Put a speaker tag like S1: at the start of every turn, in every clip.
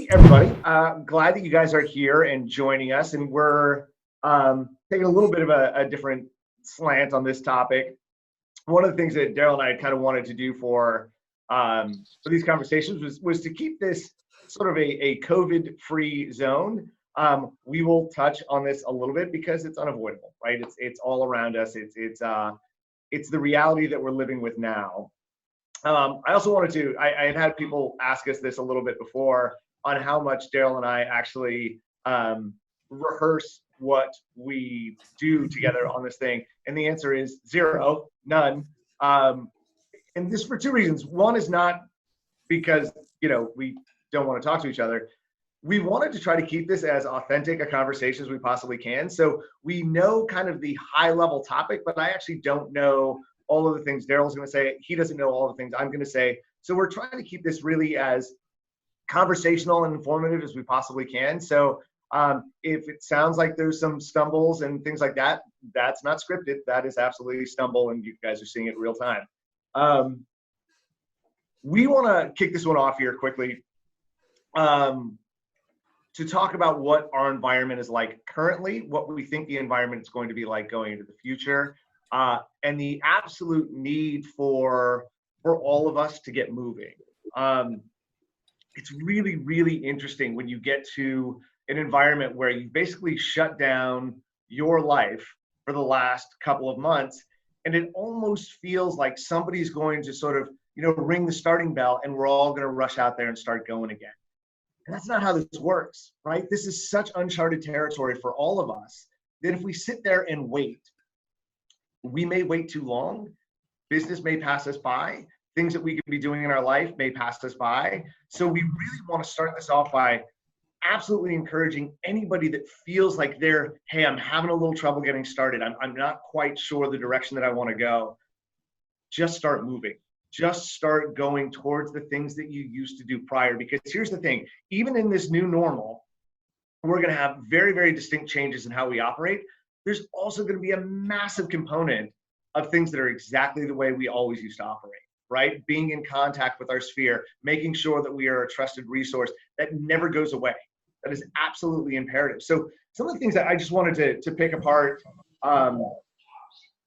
S1: Hey, everybody. Glad that you guys are here and joining us. And we're taking a little bit of a different slant on this topic. One of the things that Daryl and I kind of wanted to do for these conversations was to keep this sort of a COVID-free zone. We will touch on this a little bit because it's unavoidable, right? It's all around us. It's the reality that we're living with now. I also wanted to, I had had people ask us this a little bit before on how much Daryl and I actually rehearse what we do together on this thing. And the answer is zero, none. And this for two reasons. One is not because, we don't want to talk to each other. We wanted to try to keep this as authentic a conversation as we possibly can. So we know kind of the high level topic, but I actually don't know all of the things Daryl's going to say. He doesn't know all the things I'm going to say. So we're trying to keep this really as conversational and informative as we possibly can. So if it sounds like there's some stumbles and things like that, that's not scripted. That is absolutely stumble, and you guys are seeing it real time. We want to kick this one off here quickly to talk about what our environment is like currently, what we think the environment is going to be like going into the future, and the absolute need for all of us to get moving. It's really, really interesting when you get to an environment where you basically shut down your life for the last couple of months, and it almost feels like somebody's going to sort of, ring the starting bell and we're all going to rush out there and start going again. And that's not how this works, right? This is such uncharted territory for all of us that if we sit there and wait, we may wait too long. Business may pass us by. Things that we could be doing in our life may pass us by. So we really want to start this off by absolutely encouraging anybody that feels like hey, I'm having a little trouble getting started. I'm not quite sure the direction that I want to go. Just start moving. Just start going towards the things that you used to do prior. Because here's the thing, even in this new normal, we're going to have very, very distinct changes in how we operate. There's also going to be a massive component of things that are exactly the way we always used to operate, right? Being in contact with our sphere, making sure that we are a trusted resource that never goes away. That is absolutely imperative. So some of the things that I just wanted to pick apart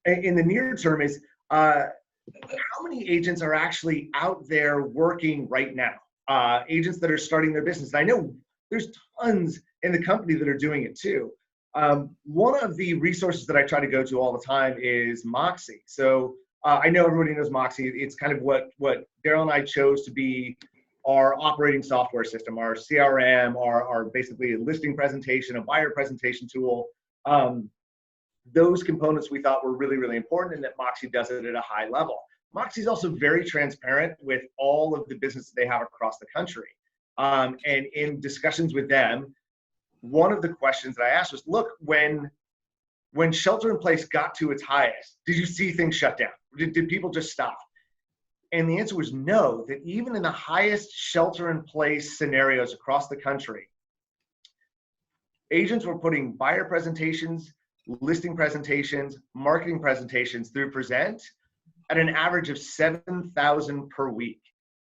S1: in the near term is how many agents are actually out there working right now? Agents that are starting their business. And I know there's tons in the company that are doing it too. One of the resources that I try to go to all the time is Moxie. So I know everybody knows Moxie. It's kind of what Daryl and I chose to be our operating software system, our CRM, our basically a listing presentation, a buyer presentation tool. Those components we thought were really, really important, and that Moxie does it at a high level. Moxie is also very transparent with all of the businesses they have across the country. And in discussions with them, one of the questions that I asked was, look, when shelter in place got to its highest, did you see things shut down? Did people just stop? And the answer was no, that even in the highest shelter in place scenarios across the country, agents were putting buyer presentations, listing presentations, marketing presentations through Present at an average of 7,000 per week.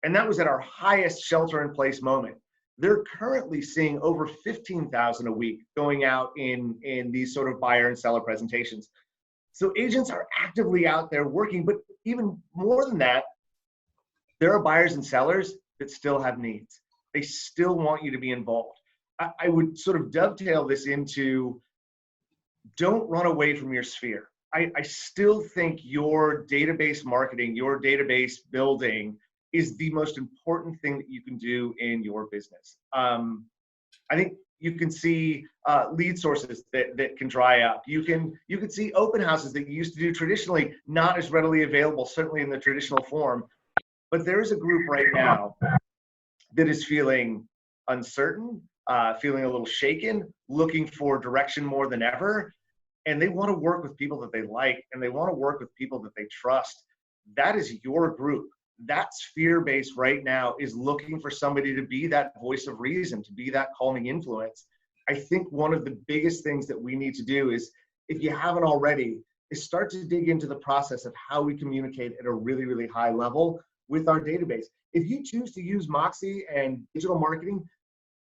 S1: And that was at our highest shelter in place moment. They're currently seeing over 15,000 a week going out in these sort of buyer and seller presentations. So agents are actively out there working, but even more than that, there are buyers and sellers that still have needs. They still want you to be involved. I would sort of dovetail this into, don't run away from your sphere. I still think your database marketing, your database building is the most important thing that you can do in your business. I think you can see lead sources that can dry up. You can see open houses that you used to do traditionally, not as readily available, certainly in the traditional form. But there is a group right now that is feeling uncertain, feeling a little shaken, looking for direction more than ever. And they want to work with people that they like, and they want to work with people that they trust. That is your group. That sphere base right now is looking for somebody to be that voice of reason, to be that calming influence. I think one of the biggest things that we need to do is, if you haven't already, is start to dig into the process of how we communicate at a really, really high level with our database. If you choose to use Moxie and digital marketing,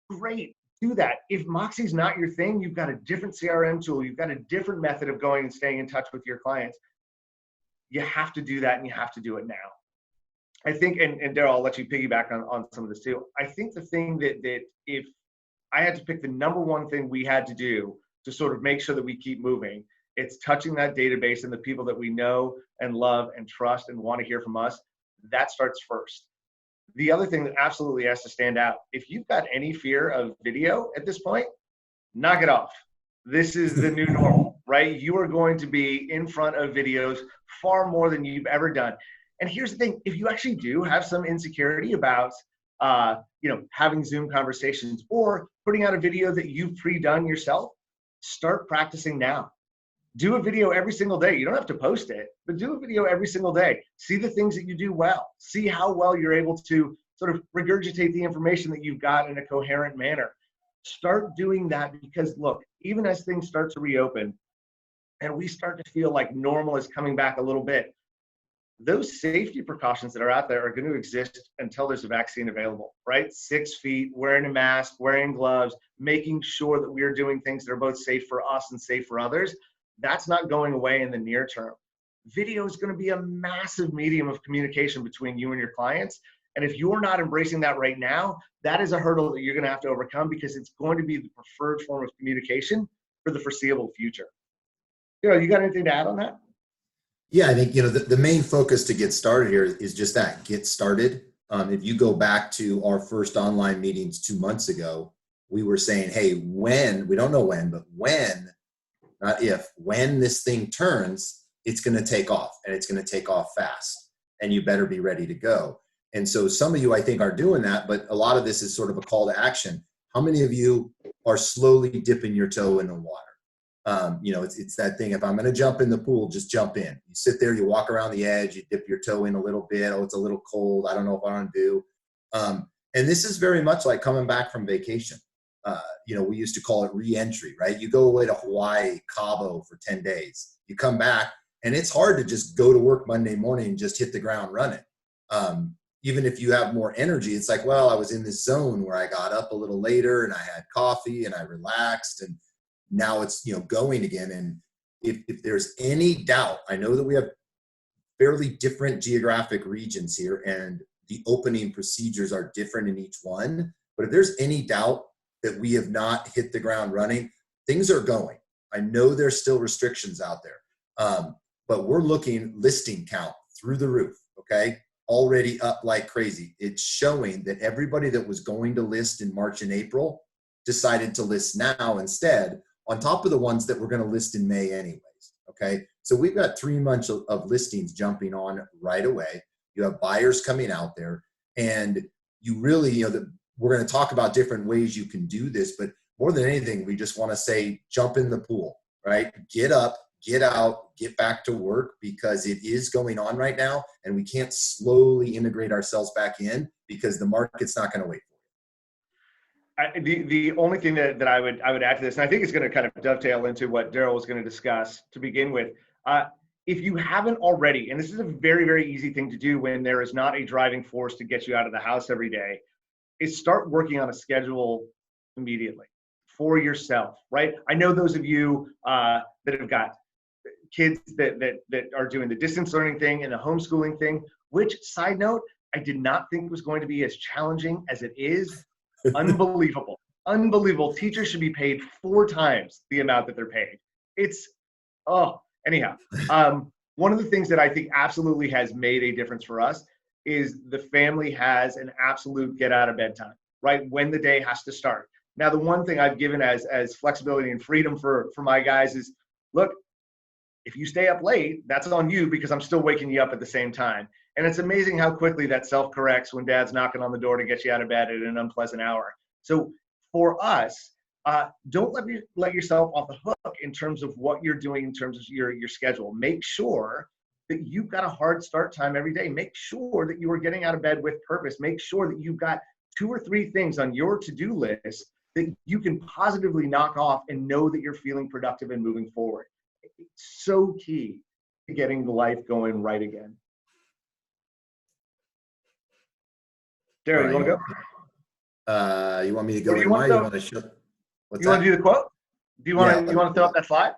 S1: great. Do that. If Moxie's not your thing, you've got a different CRM tool, you've got a different method of going and staying in touch with your clients. You have to do that, and you have to do it now. I think, and Daryl, I'll let you piggyback on some of this too. I think the thing that if I had to pick the number one thing we had to do to sort of make sure that we keep moving, it's touching that database and the people that we know and love and trust and want to hear from us. That starts first. The other thing that absolutely has to stand out, if you've got any fear of video at this point, knock it off. This is the new normal, right? You are going to be in front of videos far more than you've ever done. And here's the thing, if you actually do have some insecurity about having Zoom conversations or putting out a video that you've pre-done yourself, start practicing now. Do a video every single day. You don't have to post it, but do a video every single day. See the things that you do well. See how well you're able to sort of regurgitate the information that you've got in a coherent manner. Start doing that, because look, even as things start to reopen and we start to feel like normal is coming back a little bit, those safety precautions that are out there are going to exist until there's a vaccine available, right? 6 feet, wearing a mask, wearing gloves, making sure that we are doing things that are both safe for us and safe for others. That's not going away in the near term. Video is going to be a massive medium of communication between you and your clients. And if you're not embracing that right now, that is a hurdle that you're going to have to overcome, because it's going to be the preferred form of communication for the foreseeable future. You got anything to add on that?
S2: Yeah, I think, the main focus to get started here is just that, get started. If you go back to our first online meetings 2 months ago, we were saying, hey, we don't know when, but when, not if, when this thing turns, it's going to take off, and it's going to take off fast, and you better be ready to go. And so some of you, I think, are doing that, but a lot of this is sort of a call to action. How many of you are slowly dipping your toe in the water? It's that thing, if I'm going to jump in the pool, just jump in. You sit there, you walk around the edge, you dip your toe in a little bit. Oh, it's a little cold. I don't know if I want to do. And this is very much like coming back from vacation. We used to call it re-entry, right? You go away to Hawaii, Cabo for 10 days. You come back, and it's hard to just go to work Monday morning and just hit the ground running. Even if you have more energy, it's like, well, I was in this zone where I got up a little later and I had coffee and I relaxed, and now it's, going again. And if there's any doubt, I know that we have fairly different geographic regions here, and the opening procedures are different in each one. But if there's any doubt that we have not hit the ground running, things are going. I know there's still restrictions out there, but we're looking listing count through the roof, okay? Already up like crazy. It's showing that everybody that was going to list in March and April decided to list now instead, on top of the ones that were going to list in May anyways, okay? So we've got 3 months of listings jumping on right away. You have buyers coming out there, and you really, we're going to talk about different ways you can do this, but more than anything, we just want to say, jump in the pool, right? Get up, get out, get back to work, because it is going on right now, and we can't slowly integrate ourselves back in, because the market's not going to wait for it.
S1: The only thing that I would add to this, and I think it's going to kind of dovetail into what Daryl was going to discuss to begin with, if you haven't already, and this is a very, very easy thing to do when there is not a driving force to get you out of the house every day, is start working on a schedule immediately for yourself, right? I know those of you that have got kids that are doing the distance learning thing and the homeschooling thing, which, side note, I did not think was going to be as challenging as it is. Unbelievable. Unbelievable. Teachers should be paid 4 times the amount that they're paid. Anyhow. One of the things that I think absolutely has made a difference for us is the family has an absolute get out of bed time, right? When the day has to start. Now, the one thing I've given as flexibility and freedom for my guys is, look, if you stay up late, that's on you, because I'm still waking you up at the same time. And it's amazing how quickly that self-corrects when dad's knocking on the door to get you out of bed at an unpleasant hour. So for us, don't let yourself off the hook in terms of what you're doing in terms of your schedule. Make sure that you've got a hard start time every day. Make sure that you are getting out of bed with purpose. Make sure that you've got 2 or 3 things on your to-do list that you can positively knock off and know that you're feeling productive and moving forward. It's so key to getting the life going right again. Daryl, you want to go?
S2: You want me to
S1: Or
S2: go
S1: do
S2: in
S1: you want
S2: mine? You
S1: the,
S2: want to show? What's
S1: you want to
S2: that?
S1: do the quote? Do you
S2: Yeah,
S1: want to, you want to throw up that slide?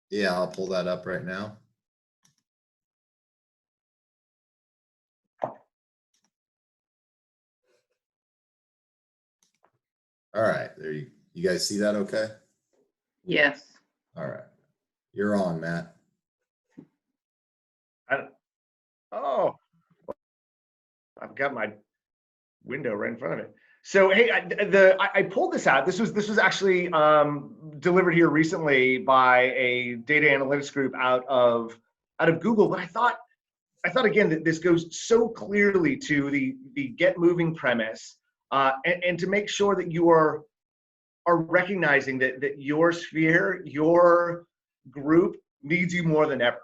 S2: yeah, I'll pull that up right now. All right, there you guys see that okay?
S3: Yes.
S2: All right. You're on, Matt.
S1: Oh, I've got my window right in front of it. So hey, I pulled this out. This was actually delivered here recently by a data analytics group out of Google. But I thought again that this goes so clearly to the get moving premise, and to make sure that you are recognizing that your sphere, your group needs you more than ever.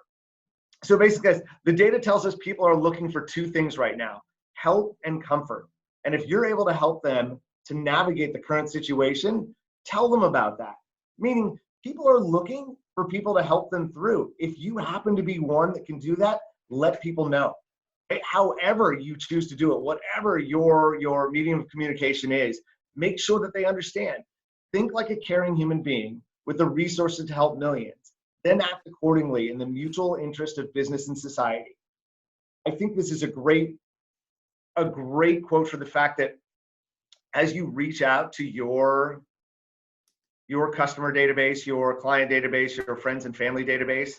S1: So basically, guys, the data tells us people are looking for two things right now: help and comfort. And if you're able to help them to navigate the current situation, tell them about that. Meaning, people are looking for people to help them through. If you happen to be one that can do that, let people know. However you choose to do it, whatever your medium of communication is, make sure that they understand. Think like a caring human being with the resources to help millions. Then act accordingly in the mutual interest of business and society. I think this is a great quote for the fact that as you reach out to your customer database, your client database, your friends and family database,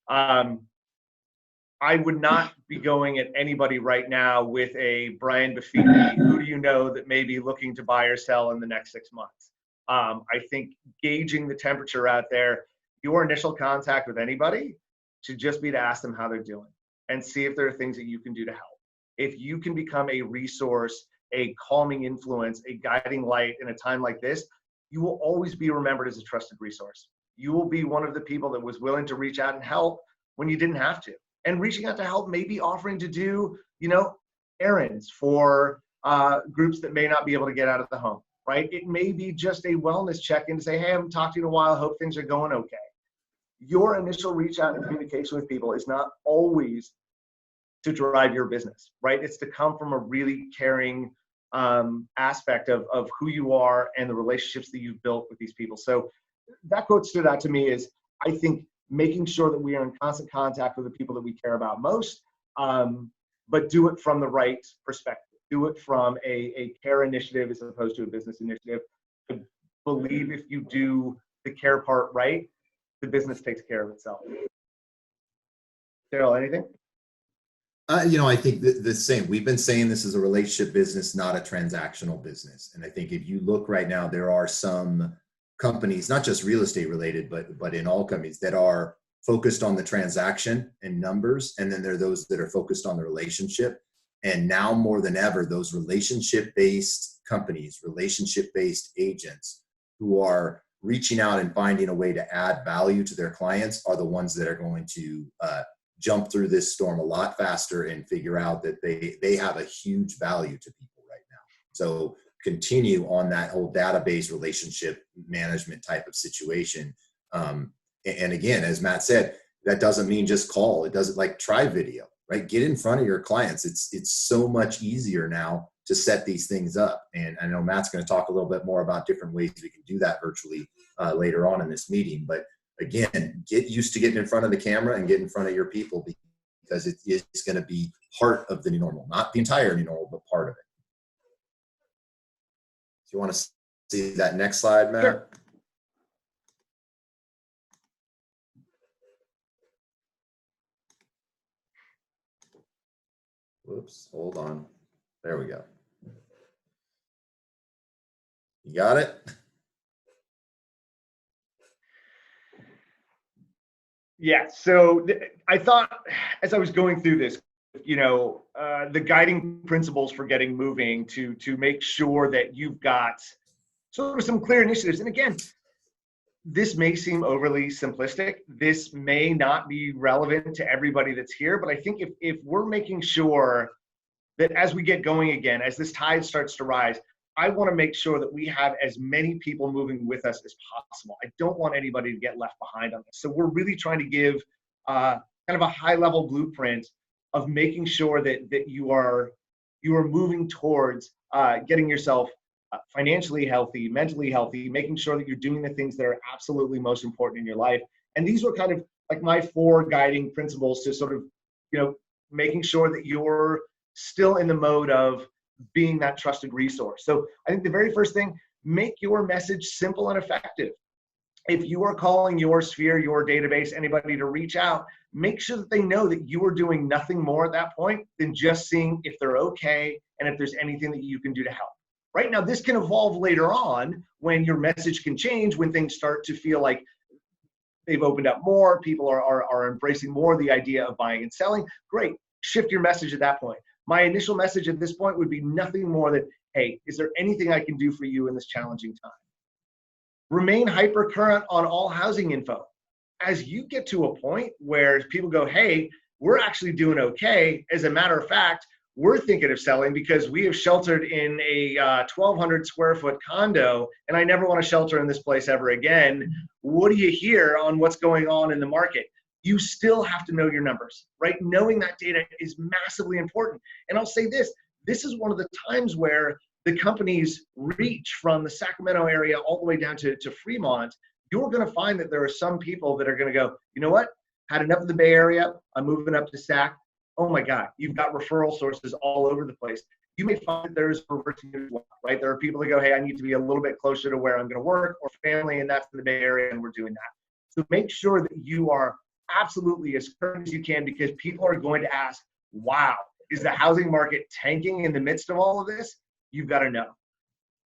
S1: I would not be going at anybody right now with a Brian Buffini, who do you know that may be looking to buy or sell in the next 6 months. I think gauging the temperature out there, your initial contact with anybody should just be to ask them how they're doing and see if there are things that you can do to help. If you can become a resource, a calming influence, a guiding light in a time like this, you will always be remembered as a trusted resource. You will be one of the people that was willing to reach out and help when you didn't have to. And reaching out to help may be offering to do, errands for groups that may not be able to get out of the home, right? It may be just a wellness check-in to say, hey, I haven't talked to you in a while, hope things are going okay. Your initial reach out and communication with people is not always to drive your business, right? It's to come from a really caring aspect of who you are and the relationships that you've built with these people. So that quote stood out to me is, I think, making sure that we are in constant contact with the people that we care about most, but do it from the right perspective. Do it from a care initiative as opposed to a business initiative. I believe if you do the care part right, the business takes care of itself. Daryl, anything?
S2: I think the same. We've been saying this is a relationship business, not a transactional business. And I think if you look right now, there are some companies, not just real estate related, but in all companies that are focused on the transaction and numbers. And then there are those that are focused on the relationship. And now more than ever, those relationship-based companies, relationship-based agents who are reaching out and finding a way to add value to their clients are the ones that are going to jump through this storm a lot faster and figure out that they have a huge value to people right now. So continue on that whole database relationship management type of situation. And again, as Matt said, that doesn't mean just call. It doesn't, like, try video, right? Get in front of your clients. It's so much easier now to set these things up. And I know Matt's going to talk a little bit more about different ways we can do that virtually later on in this meeting. But again, get used to getting in front of the camera and get in front of your people, because it is going to be part of the new normal, not the entire new normal, but part of it. Do you want to see that next slide, Matt?
S1: Sure.
S2: Whoops, hold on. There we go. You got it?
S1: Yeah, so I thought as I was going through this, the guiding principles for getting moving to make sure that you've got sort of some clear initiatives. And again, this may seem overly simplistic. This may not be relevant to everybody that's here, but I think if we're making sure that as we get going again, as this tide starts to rise, I want to make sure that we have as many people moving with us as possible. I don't want anybody to get left behind on this. So we're really trying to give kind of a high-level blueprint of making sure that you are moving towards getting yourself financially healthy, mentally healthy, making sure that you're doing the things that are absolutely most important in your life. And these were kind of like my 4 guiding principles to sort of, making sure that you're still in the mode of being that trusted resource. So I think the very first thing, make your message simple and effective. If you are calling your sphere, your database, anybody to reach out, make sure that they know that you are doing nothing more at that point than just seeing if they're okay and if there's anything that you can do to help. Right now, this can evolve later on when your message can change, when things start to feel like they've opened up more, people are embracing more the idea of buying and selling. Great, shift your message at that point. My initial message at this point would be nothing more than, hey, is there anything I can do for you in this challenging time? Remain hyper current on all housing info. As you get to a point where people go, hey, we're actually doing okay. As a matter of fact, we're thinking of selling because we have sheltered in a 1,200 square foot condo, and I never want to shelter in this place ever again. What do you hear on what's going on in the market? You still have to know your numbers, right? Knowing that data is massively important. And I'll say this is one of the times where the companies reach from the Sacramento area all the way down to Fremont. You're going to find that there are some people that are going to go, you know what? Had enough of the Bay Area. I'm moving up to Sac. Oh my God, you've got referral sources all over the place. You may find that there's reversing as well, right? There are people that go, hey, I need to be a little bit closer to where I'm going to work, or family, and that's in the Bay Area, and we're doing that. So make sure that you are absolutely as current as you can, because people are going to ask, wow, is the housing market tanking in the midst of all of this? You've got to know.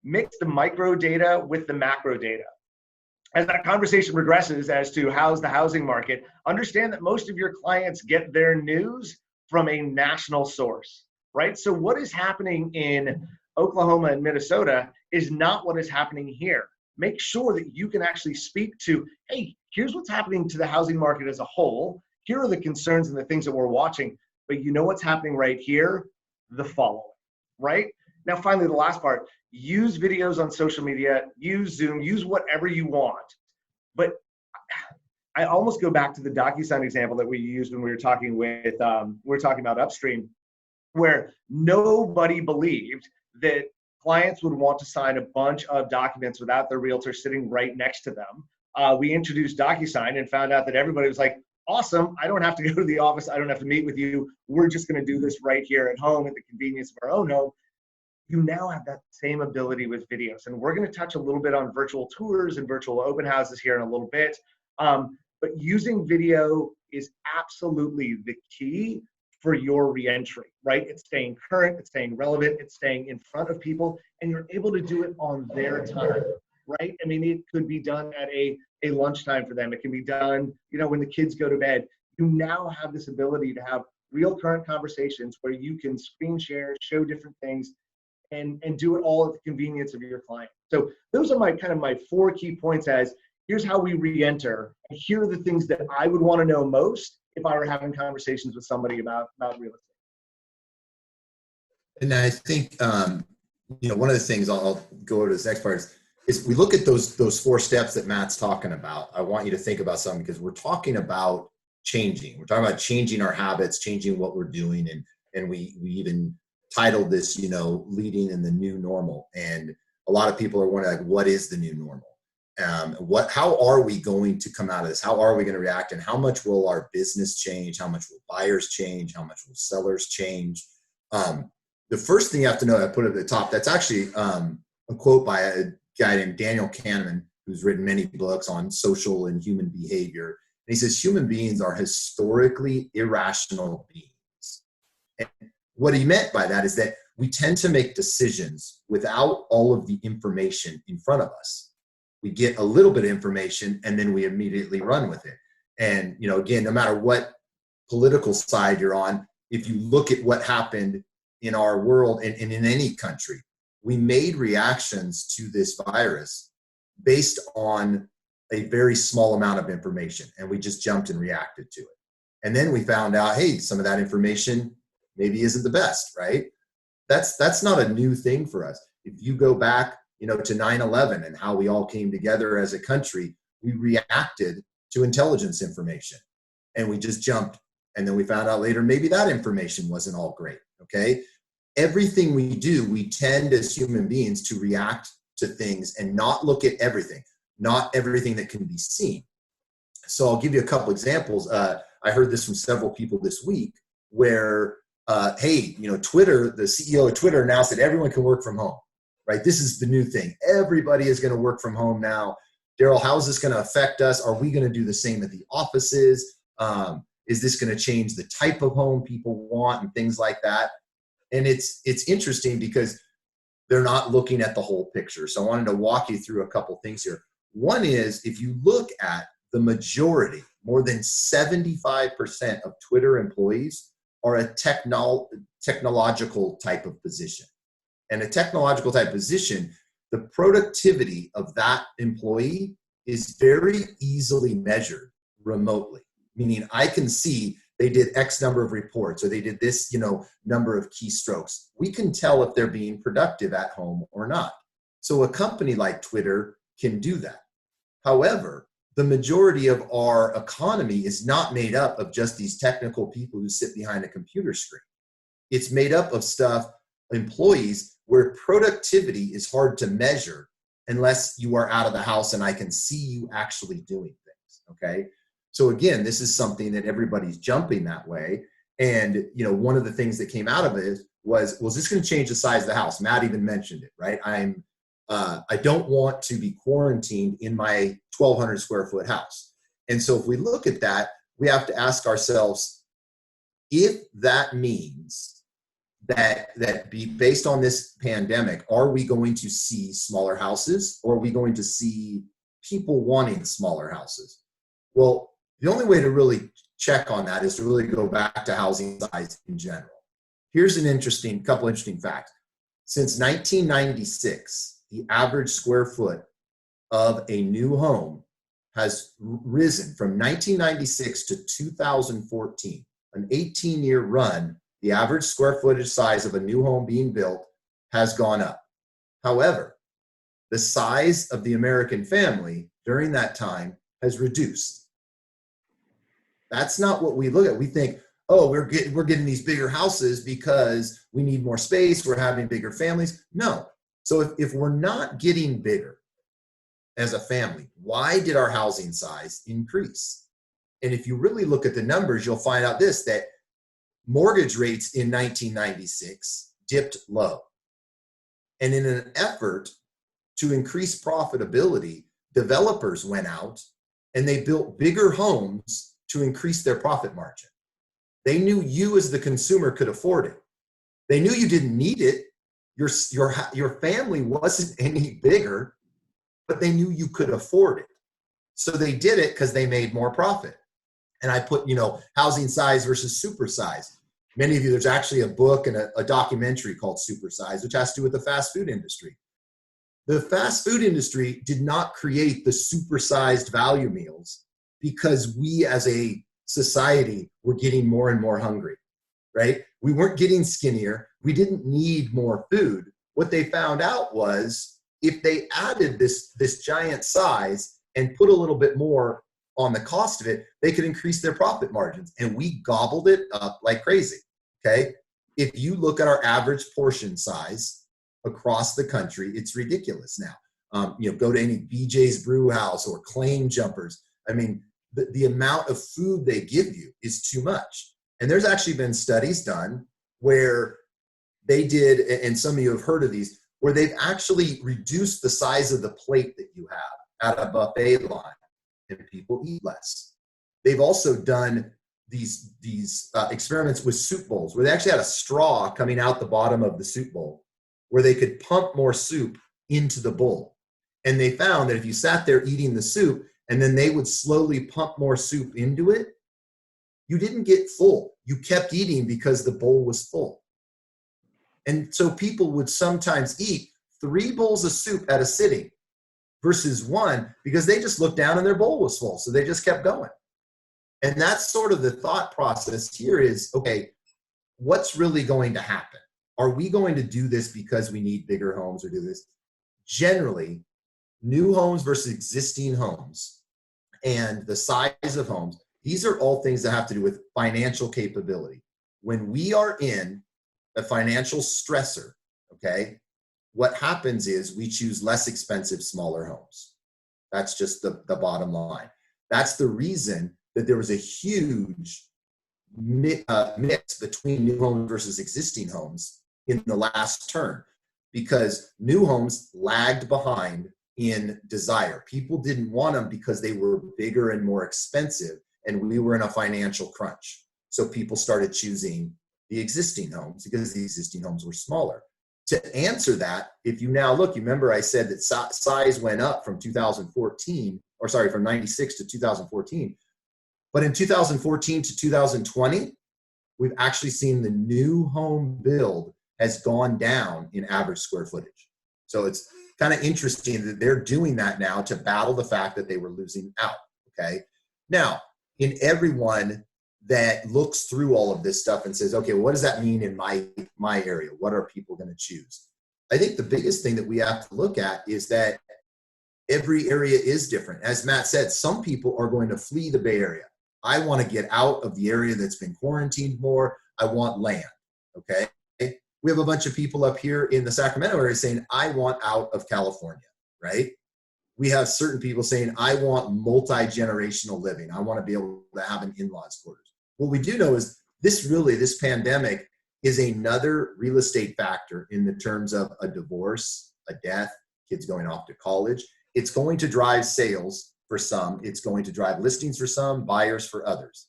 S1: Mix the micro data with the macro data. As that conversation progresses as to how's the housing market, understand that most of your clients get their news from a national source, right? So what is happening in Oklahoma and Minnesota is not what is happening here. Make sure that you can actually speak to, hey, here's what's happening to the housing market as a whole. Here are the concerns and the things that we're watching. But you know what's happening right here? The following, right? Now, finally, the last part, use videos on social media, use Zoom, use whatever you want. But I almost go back to the DocuSign example that we used when we were talking about Upstream, where nobody believed that clients would want to sign a bunch of documents without their realtor sitting right next to them. We introduced DocuSign and found out that everybody was like, awesome, I don't have to go to the office, I don't have to meet with you, we're just going to do this right here at home at the convenience of our own home. You now have that same ability with videos. And we're going to touch a little bit on virtual tours and virtual open houses here in a little bit. But using video is absolutely the key for your reentry, right? It's staying current, it's staying relevant, it's staying in front of people, and you're able to do it on their time, right? I mean, it could be done at a lunchtime for them. It can be done, when the kids go to bed. You now have this ability to have real current conversations where you can screen share, show different things, and do it all at the convenience of your client. So those are my 4 key points as here's how we re-enter, and here are the things that I would want to know most if I were having conversations with somebody about real estate.
S2: And I think, one of the things I'll go over to this next part is we look at those 4 steps that Matt's talking about. I want you to think about something, because we're talking about changing. We're talking about changing our habits, changing what we're doing. And we even titled this, leading in the new normal. And a lot of people are wondering, like, what is the new normal? How are we going to come out of this? How are we going to react? And how much will our business change? How much will buyers change? How much will sellers change? The first thing you have to know, I put at the top, that's actually a quote by a guy named Daniel Kahneman, who's written many books on social and human behavior. And he says, human beings are historically irrational beings. And what he meant by that is that we tend to make decisions without all of the information in front of us. We get a little bit of information and then we immediately run with it. And, again, no matter what political side you're on, if you look at what happened in our world and in any country, we made reactions to this virus based on a very small amount of information, and we just jumped and reacted to it. And then we found out, hey, some of that information maybe isn't the best, right? That's not a new thing for us. If you go back, to 9/11 and how we all came together as a country, we reacted to intelligence information and we just jumped. And then we found out later, maybe that information wasn't all great. Okay. everything we do, we tend as human beings to react to things and not look at everything, not everything that can be seen. So I'll give you a couple examples. I heard this from several people this week where, hey, Twitter, the CEO of Twitter announced that everyone can work from home, right? This is the new thing. Everybody is going to work from home now. Daryl, how is this going to affect us? Are we going to do the same at the offices? Is this going to change the type of home people want and things like that? And it's interesting because they're not looking at the whole picture. So I wanted to walk you through a couple things here. One is, if you look at the majority, more than 75% of Twitter employees are a technological type of position. And a technological type position, the productivity of that employee is very easily measured remotely. Meaning I can see they did X number of reports, or they did this, number of keystrokes. We can tell if they're being productive at home or not. So a company like Twitter can do that. However, the majority of our economy is not made up of just these technical people who sit behind a computer screen. It's made up of employees where productivity is hard to measure unless you are out of the house and I can see you actually doing things, okay? So again, this is something that everybody's jumping that way. And, one of the things that came out of it was this going to change the size of the house? Matt even mentioned it, right? I don't want to be quarantined in my 1,200 square foot house. And so if we look at that, we have to ask ourselves, if that means that based on this pandemic, are we going to see smaller houses, or are we going to see people wanting smaller houses? Well, the only way to really check on that is to really go back to housing size in general. Here's couple interesting facts. Since 1996, the average square foot of a new home has risen from 1996 to 2014, an 18-year run. The average square footage size of a new home being built has gone up. However, the size of the American family during that time has reduced. That's not what we look at. We think, oh, we're getting these bigger houses because we need more space, we're having bigger families. No. So if we're not getting bigger as a family, why did our housing size increase? And if you really look at the numbers, you'll find out that mortgage rates in 1996 dipped low. And in an effort to increase profitability, developers went out and they built bigger homes to increase their profit margin. They knew you as the consumer could afford it. They knew you didn't need it. Your family wasn't any bigger, but they knew you could afford it. So they did it because they made more profit. And I put, housing size versus super size. Many of you, there's actually a book and a documentary called Super Size, which has to do with the fast food industry. The fast food industry did not create the supersized value meals because we as a society were getting more and more hungry, right? We weren't getting skinnier. We didn't need more food. What they found out was if they added this giant size and put a little bit more on the cost of it, they could increase their profit margins. And we gobbled it up like crazy, okay? If you look at our average portion size across the country, it's ridiculous now. Go to any BJ's Brew House or Claim Jumpers. I mean, the amount of food they give you is too much. And there's actually been studies done where they did, and some of you have heard of these, where they've actually reduced the size of the plate that you have at a buffet line, and people eat less. They've also done these experiments with soup bowls, where they actually had a straw coming out the bottom of the soup bowl, where they could pump more soup into the bowl. And they found that if you sat there eating the soup, and then they would slowly pump more soup into it, you didn't get full. You kept eating because the bowl was full. And so people would sometimes eat 3 bowls of soup at a sitting versus 1 because they just looked down and their bowl was full. So they just kept going. And that's sort of the thought process here is, okay, what's really going to happen? Are we going to do this because we need bigger homes or do this? Generally, new homes versus existing homes and the size of homes, these are all things that have to do with financial capability. When we are in a financial stressor, okay, what happens is we choose less expensive, smaller homes. That's just the bottom line. That's the reason that there was a huge mix between new homes versus existing homes in the last turn, because new homes lagged behind in desire. People didn't want them because they were bigger and more expensive, and we were in a financial crunch. So people started choosing the existing homes because the existing homes were smaller. To answer that, if you now look, you remember I said that size went up from 2014, or sorry, from 96 to 2014. But in 2014 to 2020, we've actually seen the new home build has gone down in average square footage. So it's kind of interesting that they're doing that now to battle the fact that they were losing out, okay? Now, in everyone that looks through all of this stuff and says, okay, what does that mean in my area? What are people going to choose? I think the biggest thing that we have to look at is that every area is different. As Matt said, some people are going to flee the Bay Area. I want to get out of the area that's been quarantined more. I want land, okay? We have a bunch of people up here in the Sacramento area saying, I want out of California, right? We have certain people saying, I want multi-generational living. I want to be able to have an in-laws quarters. What we do know is this pandemic is another real estate factor in the terms of a divorce, a death, kids going off to college. It's going to drive sales for some. It's going to drive listings for some, buyers for others.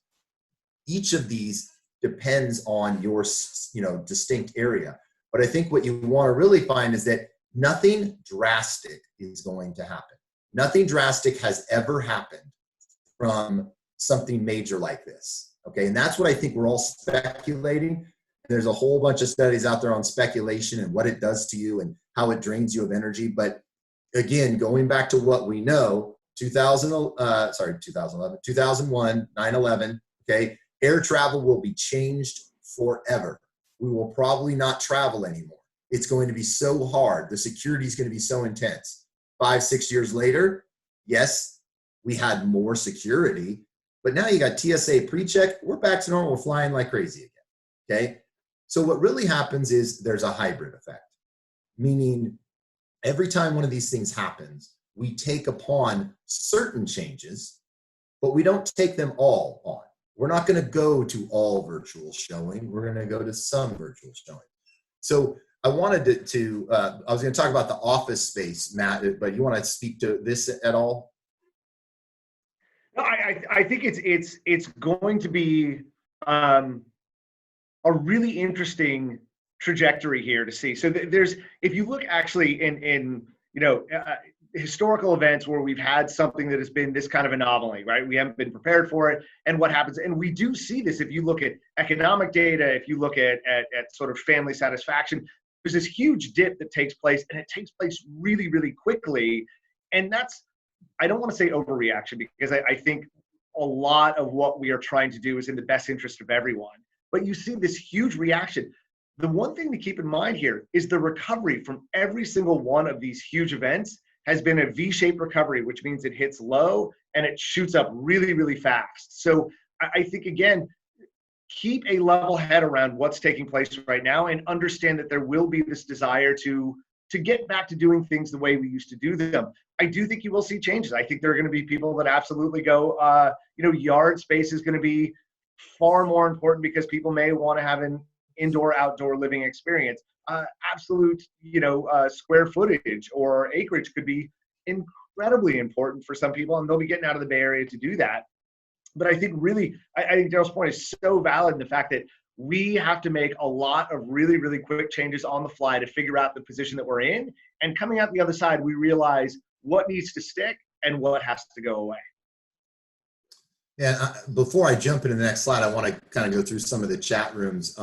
S2: Each of these depends on your, distinct area. But I think what you want to really find is that nothing drastic is going to happen. Nothing drastic has ever happened from something major like this. Okay, and that's what I think we're all speculating. There's a whole bunch of studies out there on speculation and what it does to you and how it drains you of energy. But again, going back to what we know, 2001, 9/11, okay, air travel will be changed forever. We will probably not travel anymore. It's going to be so hard. The security is going to be so intense. 5-6 years later, yes, we had more security, but now you got TSA pre-check. We're back to normal. We're flying like crazy again, okay? So what really happens is there's a hybrid effect, meaning every time one of these things happens, we take upon certain changes, but we don't take them all on. We're not going to go to all virtual showing. We're going to go to some virtual showing. So I wanted to I was going to talk about the office space, Matt, but you want to speak to this at all?
S1: No, I think it's going to be a really interesting trajectory here to see. So there's, if you look actually in historical events where we've had something that has been this kind of anomaly, right? We haven't been prepared for it, and what happens, and we do see this if you look at economic data, if you look at sort of family satisfaction, there's this huge dip that takes place, and it takes place really, really quickly. And that's, I don't want to say overreaction, because I think a lot of what we are trying to do is in the best interest of everyone. But you see this huge reaction. The one thing to keep in mind here is the recovery from every single one of these huge events has been a V-shaped recovery, which means it hits low and it shoots up really, really fast. So I think, again, keep a level head around what's taking place right now and understand that there will be this desire to get back to doing things the way we used to do them. I do think you will see changes. I think there are going to be people that absolutely go, yard space is going to be far more important because people may want to have an indoor-outdoor living experience. Absolute, square footage or acreage could be incredibly important for some people, and they'll be getting out of the Bay Area to do that. But I think really, I think Daryl's point is so valid in the fact that we have to make a lot of really, really quick changes on the fly to figure out the position that we're in. And coming out the other side, we realize what needs to stick and what has to go away.
S2: Yeah, before I jump into the next slide, I want to kind of go through some of the chat rooms.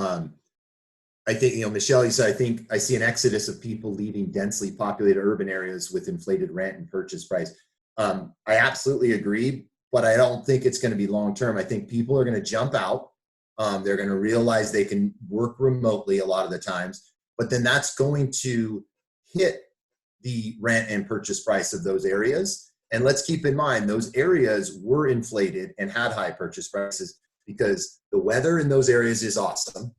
S2: I think, Michelle, you said, I think I see an exodus of people leaving densely populated urban areas with inflated rent and purchase price. I absolutely agree, but I don't think it's going to be long-term. I think people are going to jump out. They're going to realize they can work remotely a lot of the times, but then that's going to hit the rent and purchase price of those areas. And let's keep in mind, those areas were inflated and had high purchase prices because the weather in those areas is awesome.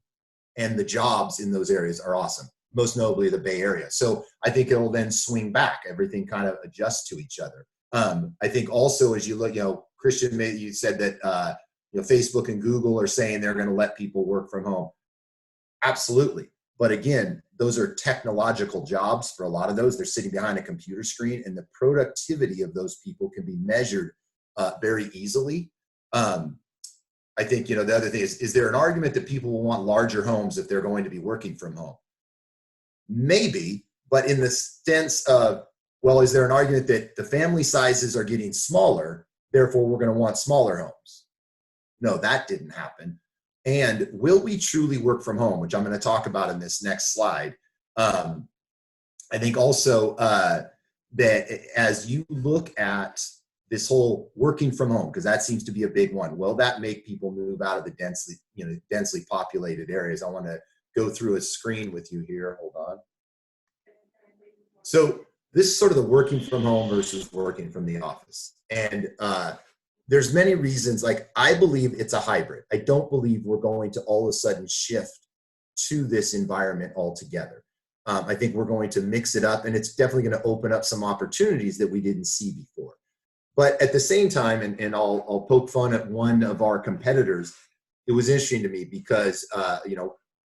S2: and the jobs in those areas are awesome, most notably the Bay Area. So I think it'll then swing back. Everything kind of adjusts to each other. I think also as you look, Christian, you said that Facebook and Google are saying they're going to let people work from home. Absolutely. But again, those are technological jobs for a lot of those. They're sitting behind a computer screen, and the productivity of those people can be measured very easily. I think, the other thing is there an argument that people will want larger homes if they're going to be working from home? Maybe, but in the sense of, well, is there an argument that the family sizes are getting smaller, therefore we're going to want smaller homes? No, that didn't happen. And will we truly work from home, which I'm going to talk about in this next slide? I think also that as you look at this whole working from home, because that seems to be a big one, will that make people move out of the densely populated areas? I want to go through a screen with you here. Hold on. So this is sort of the working from home versus working from the office. And there's many reasons. Like, I believe it's a hybrid. I don't believe we're going to all of a sudden shift to this environment altogether. I think we're going to mix it up, and it's definitely going to open up some opportunities that we didn't see before. But at the same time, and I'll poke fun at one of our competitors, it was interesting to me because,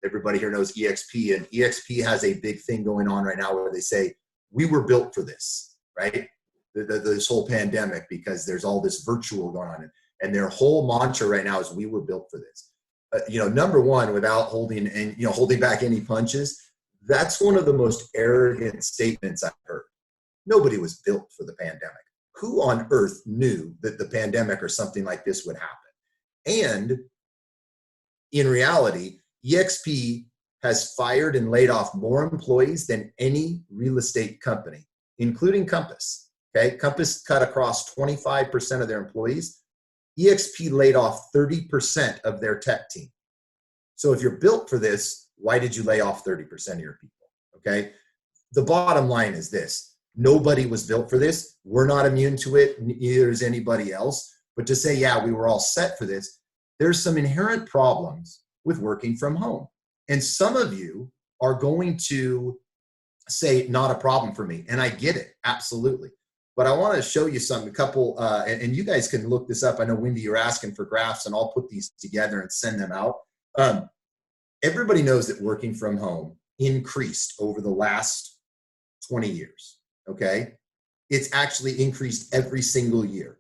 S2: everybody here knows EXP, and EXP has a big thing going on right now where they say, we were built for this, right? This whole pandemic, because there's all this virtual going on. And their whole mantra right now is, we were built for this. Number one, without holding back any punches, that's one of the most arrogant statements I've heard. Nobody was built for the pandemic. Who on earth knew that the pandemic or something like this would happen? And in reality, EXP has fired and laid off more employees than any real estate company, including Compass. Okay, Compass cut across 25% of their employees. EXP laid off 30% of their tech team. So if you're built for this, why did you lay off 30% of your people? Okay, the bottom line is this: nobody was built for this. We're not immune to it, neither is anybody else. But to say, yeah, we were all set for this, there's some inherent problems with working from home. And some of you are going to say, not a problem for me. And I get it, absolutely. But I want to show you a couple, and you guys can look this up. I know, Wendy, you're asking for graphs, and I'll put these together and send them out. Everybody knows that working from home increased over the last 20 years, okay? It's actually increased every single year.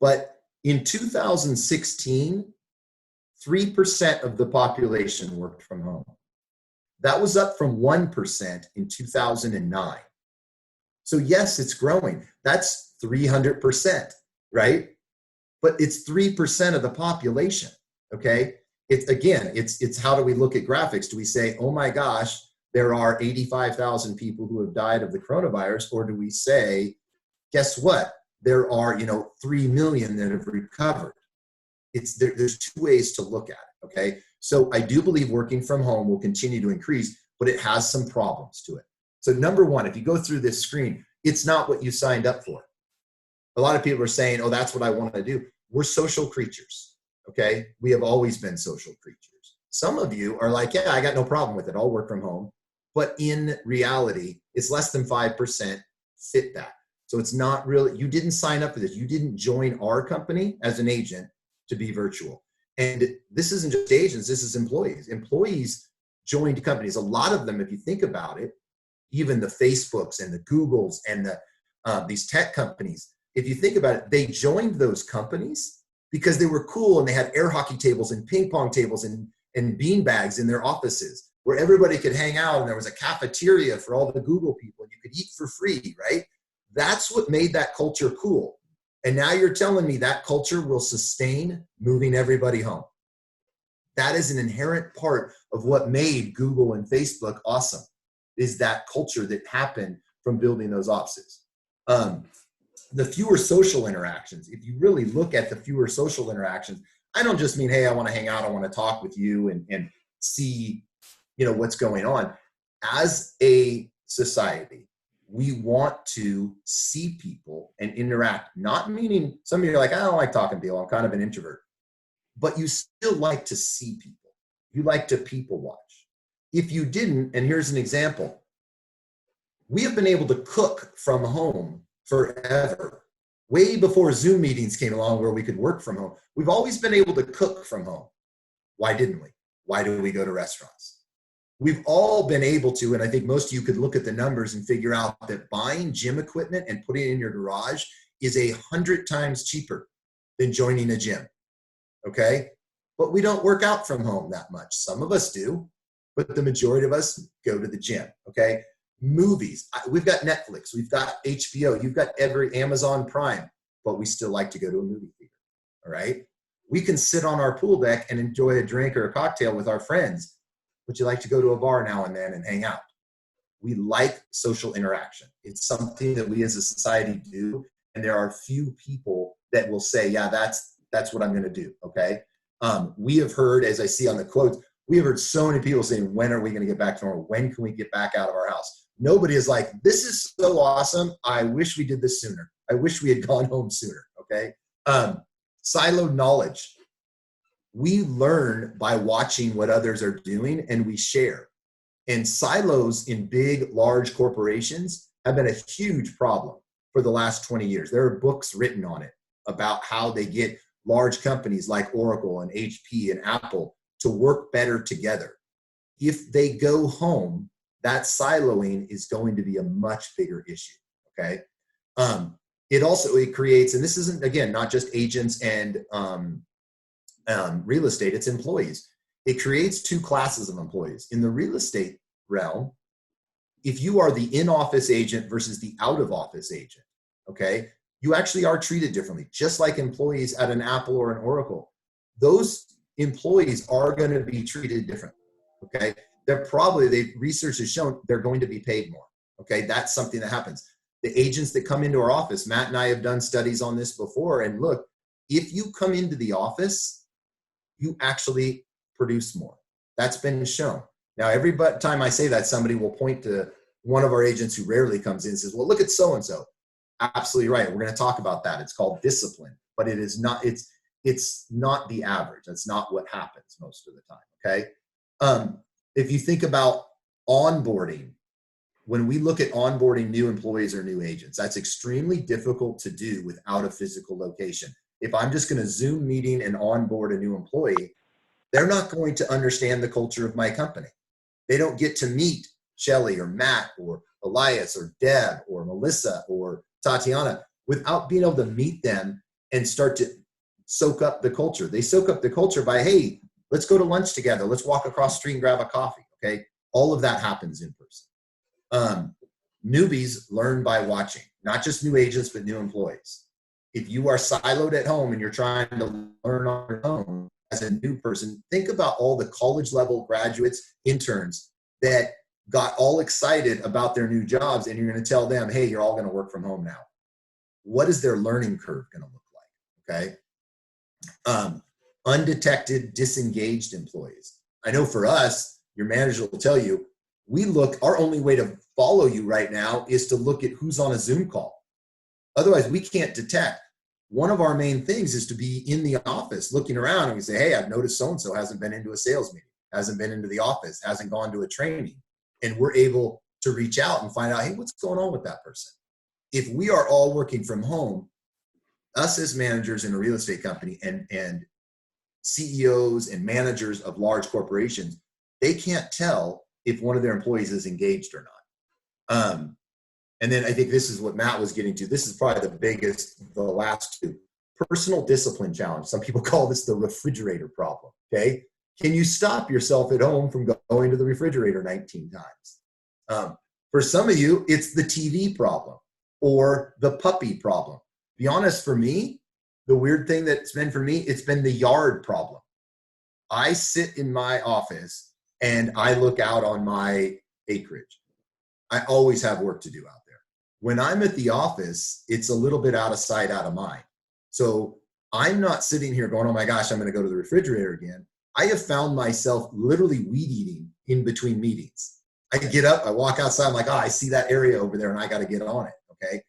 S2: But in 2016, 3% of the population worked from home. That was up from 1% in 2009. So yes, it's growing. That's 300%, right? But it's 3% of the population, okay? It's how do we look at graphics? Do we say, oh my gosh, there are 85,000 people who have died of the coronavirus? Or do we say, guess what? There are, 3 million that have recovered. There's two ways to look at it, okay? So I do believe working from home will continue to increase, but it has some problems to it. So number one, if you go through this screen, it's not what you signed up for. A lot of people are saying, oh, that's what I want to do. We're social creatures, okay? We have always been social creatures. Some of you are like, yeah, I got no problem with it. I'll work from home. But in reality, it's less than 5% fit that. So it's not really, you didn't sign up for this. You didn't join our company as an agent to be virtual. And this isn't just agents, this is employees. Employees joined companies. A lot of them, if you think about it, even the Facebooks and the Googles and these tech companies, if you think about it, they joined those companies because they were cool and they had air hockey tables and ping pong tables and bean bags in their offices where everybody could hang out, and there was a cafeteria for all the Google people and you could eat for free, right? That's what made that culture cool. And now you're telling me that culture will sustain moving everybody home. That is an inherent part of what made Google and Facebook awesome, is that culture that happened from building those offices. The fewer social interactions, if you really look at the fewer social interactions, I don't just mean, hey, I want to hang out, I want to talk with you and see, what's going on. As a society, we want to see people and interact, not meaning some of you are like, I don't like talking to people, I'm kind of an introvert. But you still like to see people. You like to people watch. If you didn't, and here's an example, we have been able to cook from home forever. Way before Zoom meetings came along where we could work from home. We've always been able to cook from home. Why didn't we? Why do we go to restaurants? We've all been able to, and I think most of you could look at the numbers and figure out that buying gym equipment and putting it in your garage is 100 times cheaper than joining a gym, okay? But we don't work out from home that much. Some of us do, but the majority of us go to the gym, okay? Movies, we've got Netflix, we've got HBO, you've got every Amazon Prime, but we still like to go to a movie theater, all right? We can sit on our pool deck and enjoy a drink or a cocktail with our friends, but you like to go to a bar now and then and hang out. We like social interaction. It's something that we as a society do, and there are few people that will say, yeah, that's what I'm gonna do, okay? We have heard, as I see on the quotes, we have heard so many people saying, when are we gonna get back to normal? When can we get back out of our house? Nobody is like, this is so awesome. I wish we did this sooner. I wish we had gone home sooner, okay? Siloed knowledge. We learn by watching what others are doing and we share. And silos in big, large corporations have been a huge problem for the last 20 years. There are books written on it about how they get large companies like Oracle and HP and Apple to work better together. If they go home, that siloing is going to be a much bigger issue, okay? It creates, and this isn't, again, not just agents and real estate, it's employees. It creates two classes of employees. In the real estate realm, if you are the in-office agent versus the out-of-office agent, okay, you actually are treated differently, just like employees at an Apple or an Oracle. Those employees are going to be treated differently, okay? Research has shown they're going to be paid more, okay? That's something that happens. The agents that come into our office, Matt and I have done studies on this before, and look, if you come into the office, you actually produce more. That's been shown. Now, every time I say that, somebody will point to one of our agents who rarely comes in and says, well, look at so-and-so. Absolutely right. We're going to talk about that. It's called discipline, but it is not, it's not the average. That's not what happens most of the time, okay? If you think about onboarding, when we look at onboarding new employees or new agents, that's extremely difficult to do without a physical location. If I'm just going to Zoom meeting and onboard a new employee, they're not going to understand the culture of my company. They don't get to meet Shelly or Matt or Elias or Deb or Melissa or Tatiana without being able to meet them and start to soak up the culture. They soak up the culture by, hey, let's go to lunch together. Let's walk across the street and grab a coffee, okay? All of that happens in person. Newbies learn by watching, not just new agents, but new employees. If you are siloed at home and you're trying to learn on your own as a new person, think about all the college level graduates, interns that got all excited about their new jobs, and you're going to tell them, hey, you're all going to work from home now. What is their learning curve going to look like, okay? Undetected, disengaged employees. I know for us, your manager will tell you, our only way to follow you right now is to look at who's on a Zoom call. Otherwise, we can't detect. One of our main things is to be in the office looking around and we say, hey, I've noticed so-and-so hasn't been into a sales meeting, hasn't been into the office, hasn't gone to a training. And we're able to reach out and find out, hey, what's going on with that person? If we are all working from home, us as managers in a real estate company and CEOs and managers of large corporations, they can't tell if one of their employees is engaged or not. And then I think this is what Matt was getting to. This is probably the last two. Personal discipline challenge. Some people call this the refrigerator problem, okay? Can you stop yourself at home from going to the refrigerator 19 times? For some of you, it's the TV problem or the puppy problem. Be honest, for me, the weird thing that's been for me, it's been the yard problem. I sit in my office and I look out on my acreage. I always have work to do out there. When I'm at the office, it's a little bit out of sight, out of mind. So I'm not sitting here going, oh my gosh, I'm going to go to the refrigerator again. I have found myself literally weed eating in between meetings. I get up, I walk outside, I'm like, oh, I see that area over there and I got to get on it, okay?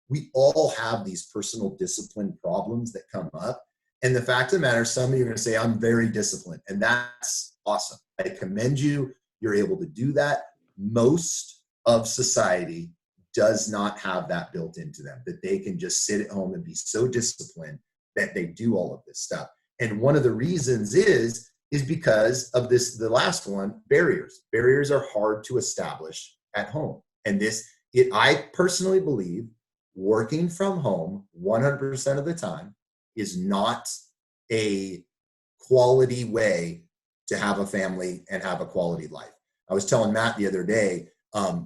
S2: We all have these personal discipline problems that come up. And the fact of the matter, some of you are going to say, I'm very disciplined. And that's awesome. I commend you. You're able to do that. Most of society does not have that built into them, that they can just sit at home and be so disciplined that they do all of this stuff. And one of the reasons is because of this, the last one, barriers. Barriers are hard to establish at home. And I personally believe working from home 100% of the time is not a quality way to have a family and have a quality life. I was telling Matt the other day,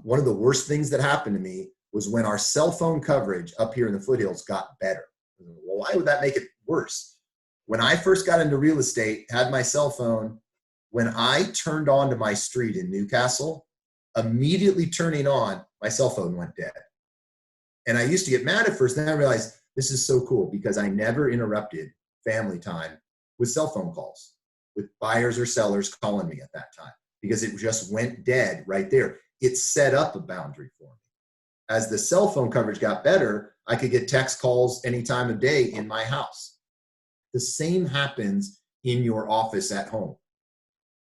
S2: one of the worst things that happened to me was when our cell phone coverage up here in the foothills got better. Well, why would that make it worse? When I first got into real estate, had my cell phone, when I turned onto my street in Newcastle, immediately turning on, my cell phone went dead. And I used to get mad at first, then I realized this is so cool because I never interrupted family time with cell phone calls, with buyers or sellers calling me at that time, because it just went dead right there. It set up a boundary for me. As the cell phone coverage got better, I could get text calls any time of day in my house. The same happens in your office at home.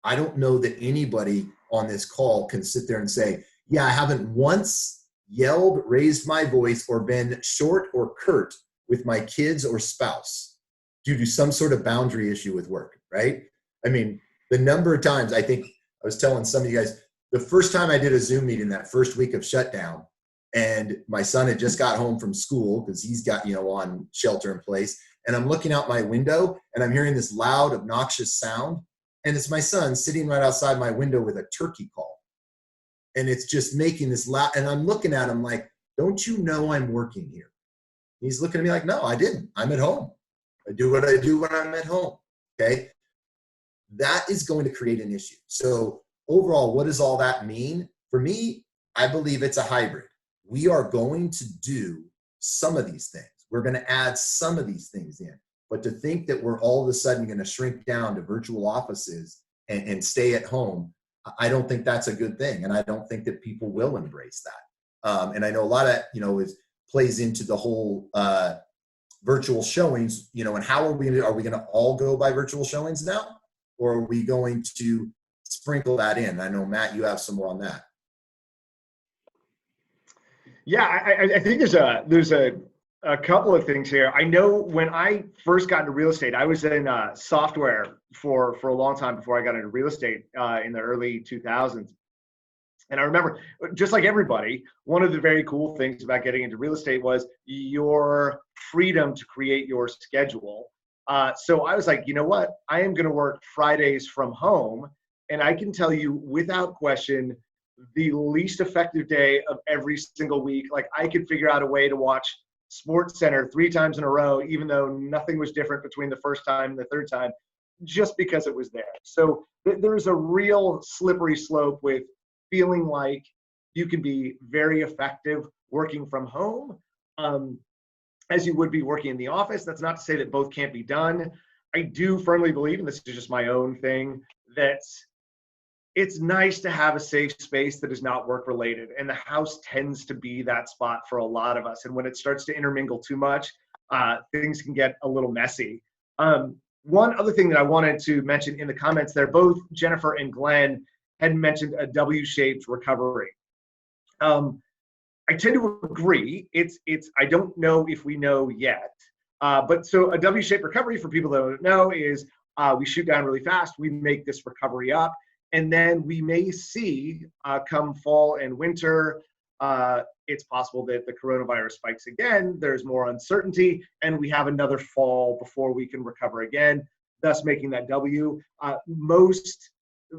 S2: I don't know that anybody on this call can sit there and say, yeah, I haven't once yelled, raised my voice, or been short or curt with my kids or spouse due to some sort of boundary issue with work, right? I mean, the number of times, I think I was telling some of you guys, the first time I did a Zoom meeting that first week of shutdown, and my son had just got home from school because he's got, on shelter in place. And I'm looking out my window and I'm hearing this loud, obnoxious sound. And it's my son sitting right outside my window with a turkey call. And it's just making this loud. And I'm looking at him like, don't you know I'm working here? He's looking at me like, no, I didn't. I'm at home. I do what I do when I'm at home. Okay. That is going to create an issue. So overall, what does all that mean? For me, I believe it's a hybrid. We are going to do some of these things. We're going to add some of these things in. But to think that we're all of a sudden going to shrink down to virtual offices and stay at home, I don't think that's a good thing. And I don't think that people will embrace that. And I know a lot of, it plays into the whole virtual showings, and how are we going to all go by virtual showings now? Or are we going to sprinkle that in? I know, Matt, you have some more on that.
S1: Yeah, I think there's a couple of things here. I know when I first got into real estate, I was in software for a long time before I got into real estate in the early 2000s. And I remember, just like everybody, one of the very cool things about getting into real estate was your freedom to create your schedule. So I was like, you know what? I am going to work Fridays from home. And I can tell you without question, the least effective day of every single week. Like, I could figure out a way to watch Sports Center 3 times in a row, even though nothing was different between the first time and the third time, just because it was there. So there's a real slippery slope with feeling like you can be very effective working from home as you would be working in the office. That's not to say that both can't be done. I do firmly believe, and this is just my own thing, that it's nice to have a safe space that is not work related. And the house tends to be that spot for a lot of us. And when it starts to intermingle too much, things can get a little messy. One other thing that I wanted to mention in the comments there, both Jennifer and Glenn had mentioned a W-shaped recovery. I tend to agree. I don't know if we know yet. But so a W-shaped recovery, for people that don't know, is we shoot down really fast, we make this recovery up, and then we may see come fall and winter, it's possible that the coronavirus spikes again, there's more uncertainty, and we have another fall before we can recover again, thus making that W. Most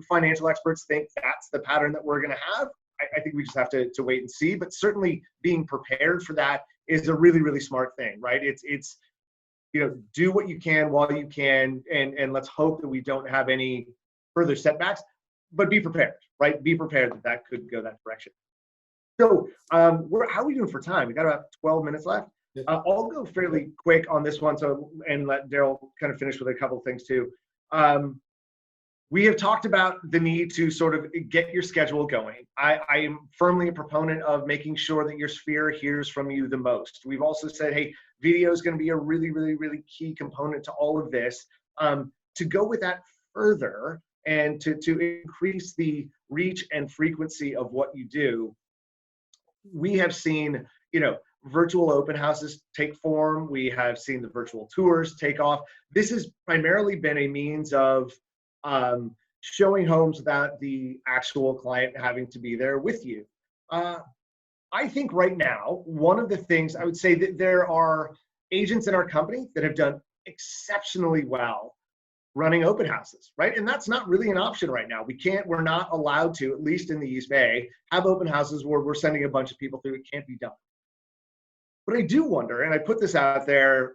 S1: financial experts think that's the pattern that we're going to have. I think we just have to wait and see, but certainly being prepared for that is a really, really smart thing, right? It's do what you can while you can, and let's hope that we don't have any further setbacks, but be prepared, right? Be prepared that could go that direction. So how are we doing for time? We got about 12 minutes left. I'll go fairly quick on this one, and let Daryl kind of finish with a couple of things too. We have talked about the need to sort of get your schedule going. I am firmly a proponent of making sure that your sphere hears from you the most. We've also said, hey, video is going to be a really, really, really key component to all of this. To go with that further, and to increase the reach and frequency of what you do, we have seen, virtual open houses take form. We have seen the virtual tours take off. This has primarily been a means of showing homes without the actual client having to be there with you. I think right now, one of the things I would say that there are agents in our company that have done exceptionally well running open houses, right? And that's not really an option right now. We're not allowed to, at least in the East Bay, have open houses where we're sending a bunch of people through. It can't be done. But I do wonder, and I put this out there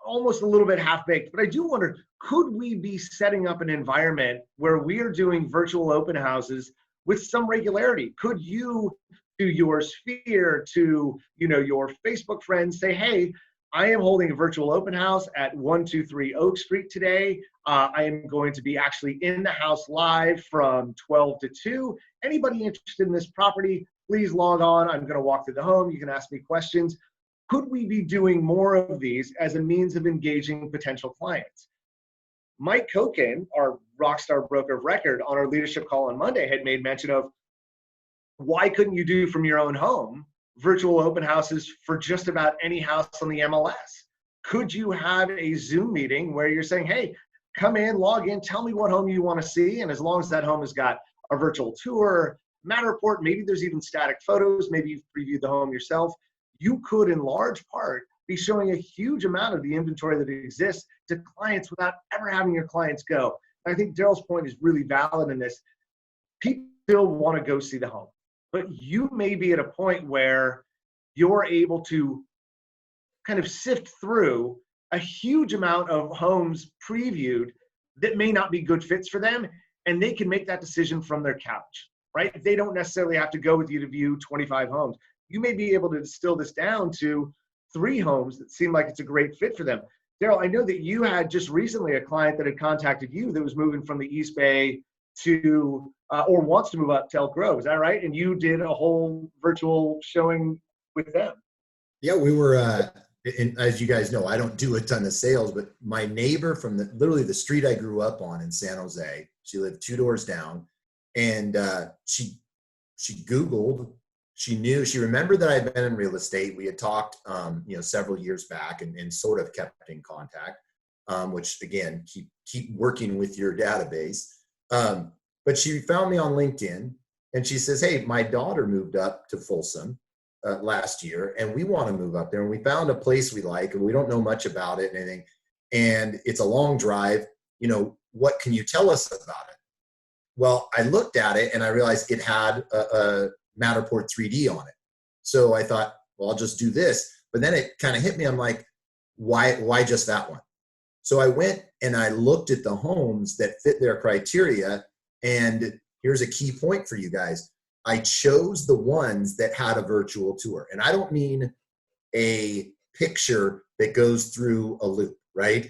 S1: almost a little bit half-baked, but I do wonder, could we be setting up an environment where we are doing virtual open houses with some regularity? Could you, to your sphere, to your Facebook friends, say, hey, I am holding a virtual open house at 123 Oak Street today. I am going to be actually in the house live from 12 to 2. Anybody interested in this property, please log on. I'm going to walk through the home. You can ask me questions. Could we be doing more of these as a means of engaging potential clients? Mike Koken, our rockstar broker of record, on our leadership call on Monday had made mention of, why couldn't you do from your own home virtual open houses for just about any house on the MLS? Could you have a Zoom meeting where you're saying, hey, come in, log in, tell me what home you want to see, and as long as that home has got a virtual tour, matter report, maybe there's even static photos, maybe you've previewed the home yourself, you could in large part be showing a huge amount of the inventory that exists to clients without ever having your clients go. And I think Daryl's point is really valid in this. People still want to go see the home, but you may be at a point where you're able to kind of sift through a huge amount of homes previewed that may not be good fits for them, and they can make that decision from their couch, right? They don't necessarily have to go with you to view 25 homes. You may be able to distill this down to 3 homes that seem like it's a great fit for them. Daryl, I know that you had just recently a client that had contacted you that was moving from the East Bay to, or wants to move up to Elk Grove. Is that right? And you did a whole virtual showing with them.
S2: Yeah, we were, and as you guys know, I don't do a ton of sales, but my neighbor from literally the street I grew up on in San Jose, she lived 2 doors down, and she Googled, she remembered that I'd been in real estate. We had talked, several years back and sort of kept in contact, which again, keep working with your database. But she found me on LinkedIn, and she says, hey, my daughter moved up to Folsom last year, and we want to move up there. And we found a place we like, and we don't know much about it and anything. And it's a long drive. What can you tell us about it? Well, I looked at it and I realized it had a Matterport 3D on it. So I thought, well, I'll just do this. But then it kind of hit me. I'm like, why just that one? So I went and I looked at the homes that fit their criteria. And here's a key point for you guys. I chose the ones that had a virtual tour. And I don't mean a picture that goes through a loop, right?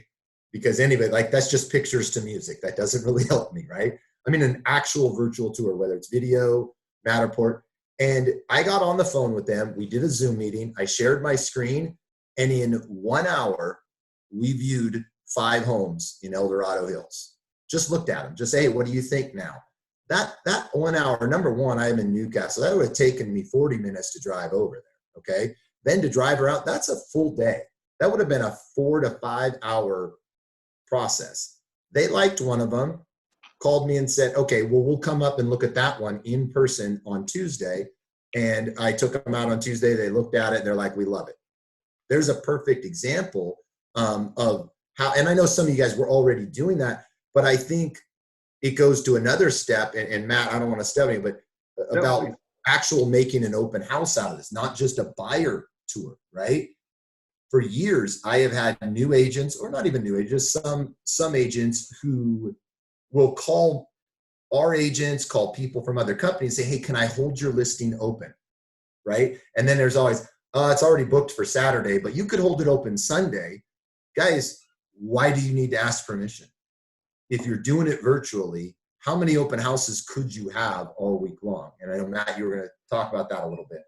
S2: Because anyway, that's just pictures to music. That doesn't really help me, right? I mean, an actual virtual tour, whether it's video, Matterport. And I got on the phone with them. We did a Zoom meeting. I shared my screen. And in 1 hour, we viewed 5 homes in El Dorado Hills. Just looked at them. Just say, hey, what do you think now? That 1 hour, number one, I'm in Newcastle. That would have taken me 40 minutes to drive over there, okay? Then to drive around, that's a full day. That would have been a 4 to 5 hour process. They liked one of them, called me and said, okay, well, we'll come up and look at that one in person on Tuesday. And I took them out on Tuesday. They looked at it. And they're like, we love it. There's a perfect example of how, and I know some of you guys were already doing that, but I think it goes to another step. And Matt, I don't want to step in, but about actual making an open house out of this, not just a buyer tour, right? For years, I have had new agents, or not even new agents, some agents who will call our agents, call people from other companies, say, hey, can I hold your listing open, right? And then there's always, it's already booked for Saturday, but you could hold it open Sunday. Guys, why do you need to ask permission? If you're doing it virtually, how many open houses could you have all week long? And I know, Matt, you were going to talk about that a little bit.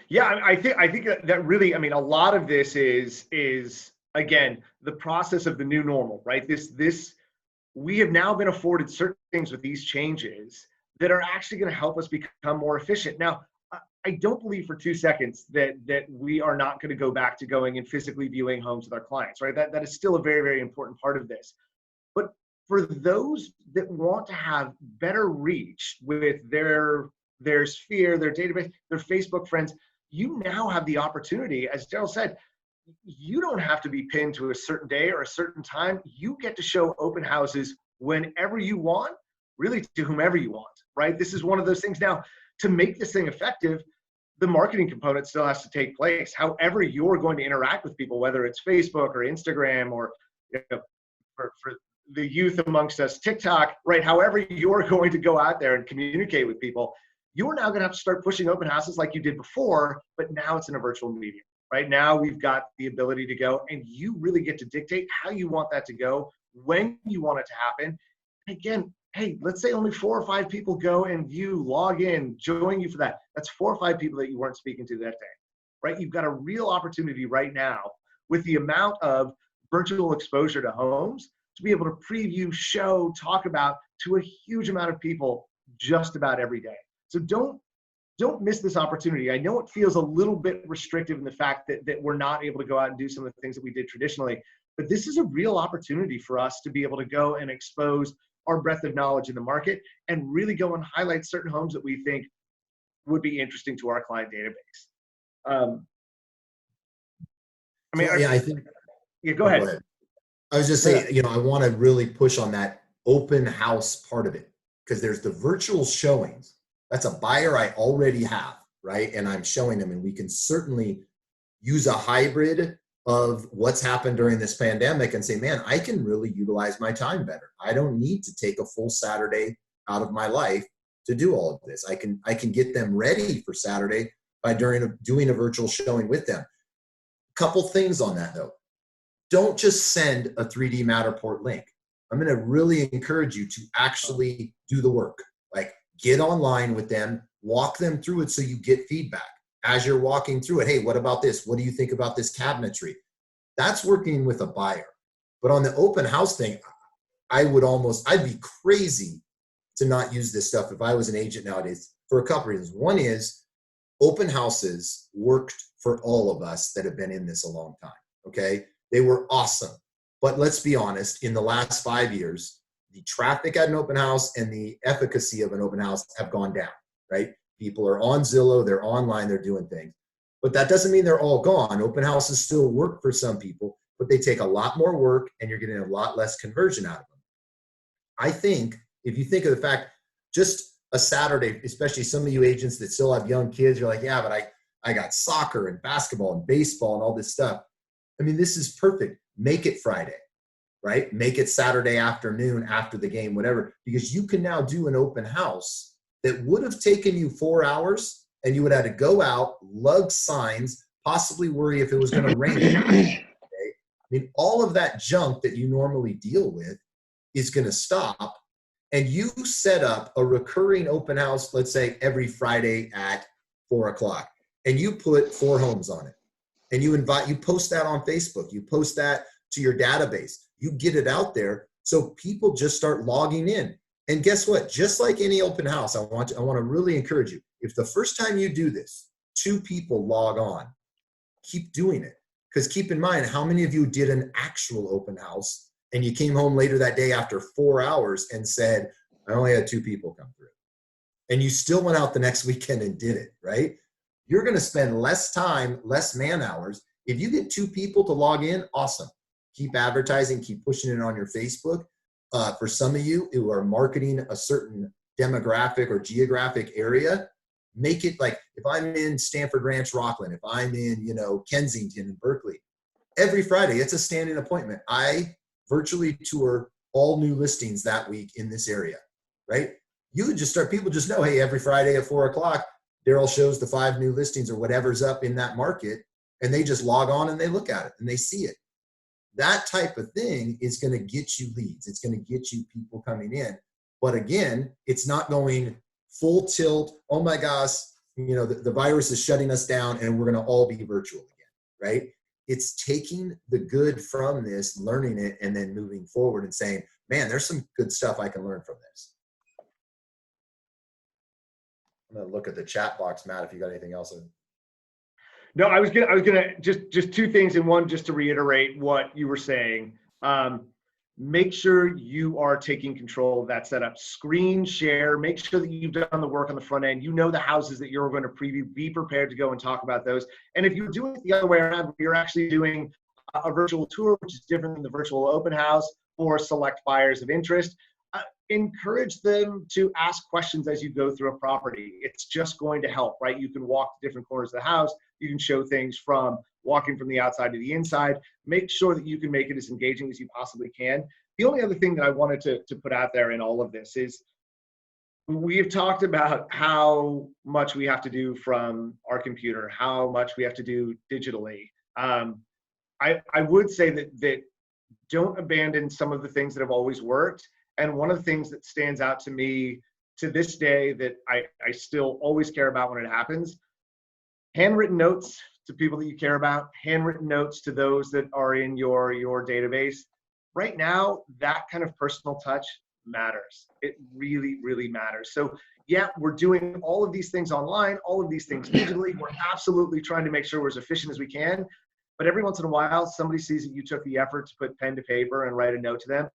S1: Yeah, I think that really, I mean, a lot of this is again, the process of the new normal, right? This we have now been afforded certain things with these changes that are actually going to help us become more efficient. Now, I don't believe for 2 seconds that we are not going to go back to going and physically viewing homes with our clients, right? That is still a very, very important part of this. But for those that want to have better reach with their sphere, their database, their Facebook friends, you now have the opportunity, as Daryl said, you don't have to be pinned to a certain day or a certain time. You get to show open houses whenever you want, really to whomever you want, right? This is one of those things. Now, to make this thing effective, the marketing component still has to take place. However you're going to interact with people, whether it's Facebook or Instagram or, you know, for the youth amongst us, TikTok, right? However you're going to go out there and communicate with people, you're now going to have to start pushing open houses like you did before, but now it's in a virtual medium. Right now, we've got the ability to go, and you really get to dictate how you want that to go, when you want it to happen. Again, hey, let's say only 4 or 5 people go and view, log in, join you for that. That's 4 or 5 people that you weren't speaking to that day, right? You've got a real opportunity right now with the amount of virtual exposure to homes to be able to preview, show, talk about to a huge amount of people just about every day. So don't miss this opportunity. I know it feels a little bit restrictive in the fact that we're not able to go out and do some of the things that we did traditionally, but this is a real opportunity for us to be able to go and expose our breadth of knowledge in the market and really go and highlight certain homes that we think would be interesting to our client database.
S2: I think.
S1: Yeah, go ahead.
S2: Go ahead. I was just saying, I want to really push on that open house part of it, because there's the virtual showings. That's a buyer I already have, right? And I'm showing them, and we can certainly use a hybrid of what's happened during this pandemic and say, man, I can really utilize my time better. I don't need to take a full Saturday out of my life to do all of this. I can get them ready for Saturday by doing a virtual showing with them. Couple things on that though. Don't just send a 3D Matterport link. I'm going to really encourage you to actually do the work. Like, get online with them, walk them through it so you get feedback. As you're walking through it, hey, what about this? What do you think about this cabinetry? That's working with a buyer. But on the open house thing, I'd be crazy to not use this stuff if I was an agent nowadays for a couple reasons. One is open houses worked for all of us that have been in this a long time, okay? They were awesome. But let's be honest, in the last 5 years, the traffic at an open house and the efficacy of an open house have gone down, right? People are on Zillow, they're online, they're doing things. But that doesn't mean they're all gone. Open houses still work for some people, but they take a lot more work and you're getting a lot less conversion out of them. I think if you think of the fact, just a Saturday, especially some of you agents that still have young kids, you're like, yeah, but I got soccer and basketball and baseball and all this stuff. I mean, this is perfect. Make it Friday. Right? Make it Saturday afternoon after the game, whatever, because you can now do an open house that would have taken you 4 hours and you would have to go out, lug signs, possibly worry if it was going to rain. Okay? I mean, all of that junk that you normally deal with is going to stop, and you set up a recurring open house, let's say every Friday at 4 o'clock, and you put 4 homes on it, and you post that on Facebook, you post that to your database. You get it out there so people just start logging in. And guess what? Just like any open house, I want to really encourage you. If the first time you do this, 2 people log on, keep doing it. Because keep in mind, how many of you did an actual open house and you came home later that day after 4 hours and said, I only had 2 people come through. And you still went out the next weekend and did it, right? You're going to spend less time, less man hours. If you get 2 people to log in, awesome. Keep advertising, keep pushing it on your Facebook. For some of you who are marketing a certain demographic or geographic area, make it like, if I'm in Stanford Ranch, Rockland, if I'm in, Kensington and Berkeley, every Friday, it's a standing appointment. I virtually tour all new listings that week in this area, right? You would just start, people just know, hey, every Friday at 4 o'clock, Daryl shows the 5 new listings or whatever's up in that market, and they just log on and they look at it and they see it. That type of thing is going to get you leads. It's going to get you people coming in. But again, it's not going full tilt. Oh my gosh, the virus is shutting us down and we're going to all be virtual again, right? It's taking the good from this, learning it, and then moving forward and saying, man, there's some good stuff I can learn from this. I'm going to look at the chat box, Matt, if you got anything else.
S1: No, I was gonna just two things in one, just to reiterate what you were saying. Make sure you are taking control of that setup. Screen share, make sure that you've done the work on the front end. You know the houses that you're going to preview, be prepared to go and talk about those. And if you're doing it the other way around, you're actually doing a virtual tour, which is different than the virtual open house for select buyers of interest. Encourage them to ask questions as you go through a property. It's just going to help, right? You can walk to different corners of the house. You can show things from walking from the outside to the inside. Make sure that you can make it as engaging as you possibly can. The only other thing that I wanted to put out there in all of this is we've talked about how much we have to do from our computer, how much we have to do digitally. I would say that don't abandon some of the things that have always worked. And one of the things that stands out to me to this day that I still always care about when it happens, handwritten notes to people that you care about, handwritten notes to those that are in your database. Right now, that kind of personal touch matters. It really, really matters. So yeah, we're doing all of these things online, all of these things digitally. We're absolutely trying to make sure we're as efficient as we can. But every once in a while, somebody sees that you took the effort to put pen to paper and write a note to them.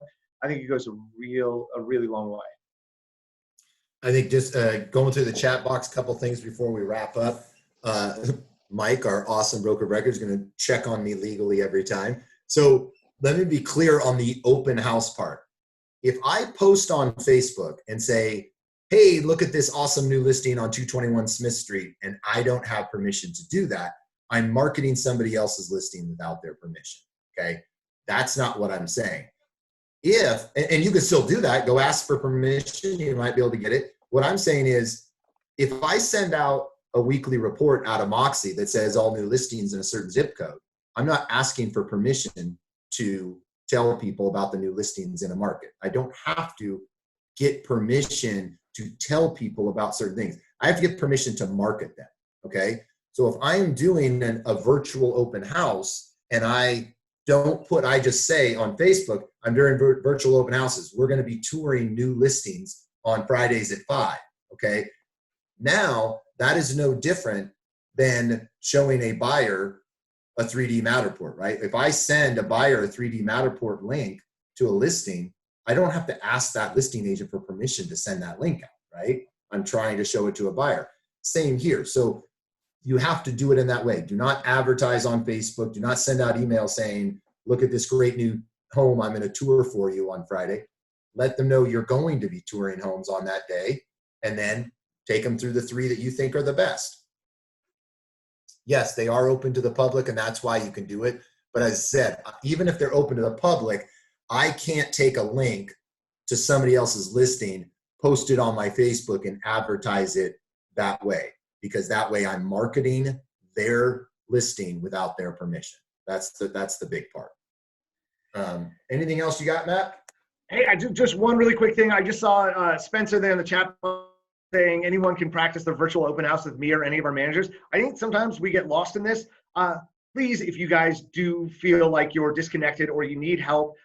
S1: I think it goes a really long way.
S2: I think just going through the chat box, a couple things before we wrap up. Mike, our awesome broker of record, is going to check on me legally every time. So let me be clear on the open house part. If I post on Facebook and say, hey, look at this awesome new listing on 221 Smith Street, and I don't have permission to do that, I'm marketing somebody else's listing without their permission, okay? That's not what I'm saying. If, and you can still do that, go ask for permission, you might be able to get it. What I'm saying is, if I send out a weekly report out of Moxie that says all new listings in a certain zip code, I'm not asking for permission to tell people about the new listings in a market. I don't have to get permission to tell people about certain things. I have to get permission to market them, okay? So if I am doing a virtual open house and I just say on Facebook, I'm doing virtual open houses. We're going to be touring new listings on Fridays at 5, okay? Now, that is no different than showing a buyer a 3D Matterport, right? If I send a buyer a 3D Matterport link to a listing, I don't have to ask that listing agent for permission to send that link out, right? I'm trying to show it to a buyer. Same here. So you have to do it in that way. Do not advertise on Facebook. Do not send out emails saying, look at this great new home I'm going to tour for you on Friday. Let them know you're going to be touring homes on that day, and then take them through the 3 that you think are the best. Yes, they are open to the public, and that's why you can do it. But as I said, even if they're open to the public, I can't take a link to somebody else's listing, post it on my Facebook, and advertise it that way, because that way I'm marketing their listing without their permission. That's the big part. Anything else you got, Matt?
S1: Hey, I just one really quick thing. I just saw Spencer there in the chat saying anyone can practice the virtual open house with me or any of our managers. I think sometimes we get lost in this. Please, if you guys do feel like you're disconnected or you need help,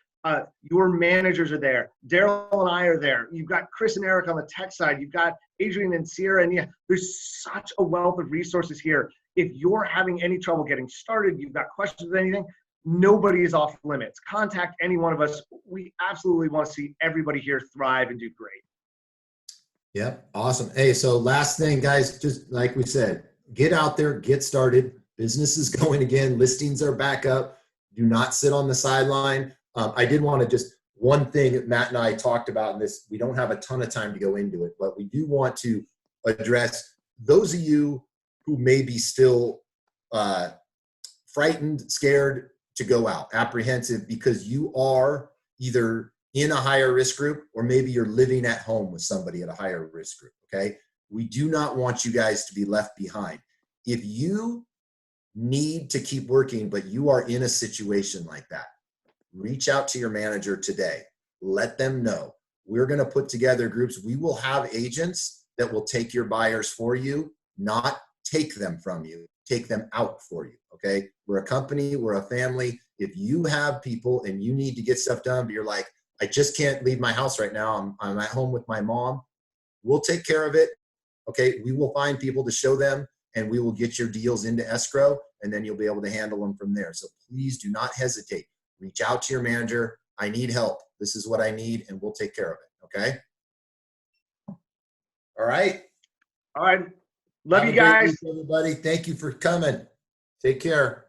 S1: your managers are there. Daryl and I are there. You've got Chris and Eric on the tech side. You've got Adrian and Sierra. And yeah, there's such a wealth of resources here. If you're having any trouble getting started, you've got questions with anything, nobody is off limits. Contact any one of us. We absolutely want to see everybody here thrive and do great.
S2: Yep. Awesome. Hey, so last thing, guys, just like we said, get out there, get started. Business is going again. Listings are back up. Do not sit on the sideline. I did want to just one thing that Matt and I talked about in this. We don't have a ton of time to go into it, but we do want to address those of you who may be still frightened, scared to go out, apprehensive because you are either in a higher risk group or maybe you're living at home with somebody at a higher risk group, okay? We do not want you guys to be left behind. If you need to keep working, but you are in a situation like that, reach out to your manager today. Let them know. We're going to put together groups. We will have agents that will take your buyers for you, not take them from you. take them out for you. Okay. We're a company, we're a family. If you have people and you need to get stuff done, but you're like, I just can't leave my house right now. I'm at home with my mom. We'll take care of it. Okay. We will find people to show them and we will get your deals into escrow and then you'll be able to handle them from there. So please do not hesitate. Reach out to your manager. I need help. This is what I need and we'll take care of it. Okay. All right.
S1: All right. Love
S2: Have
S1: you
S2: a great
S1: guys.
S2: week, everybody. Thank you for coming. Take care.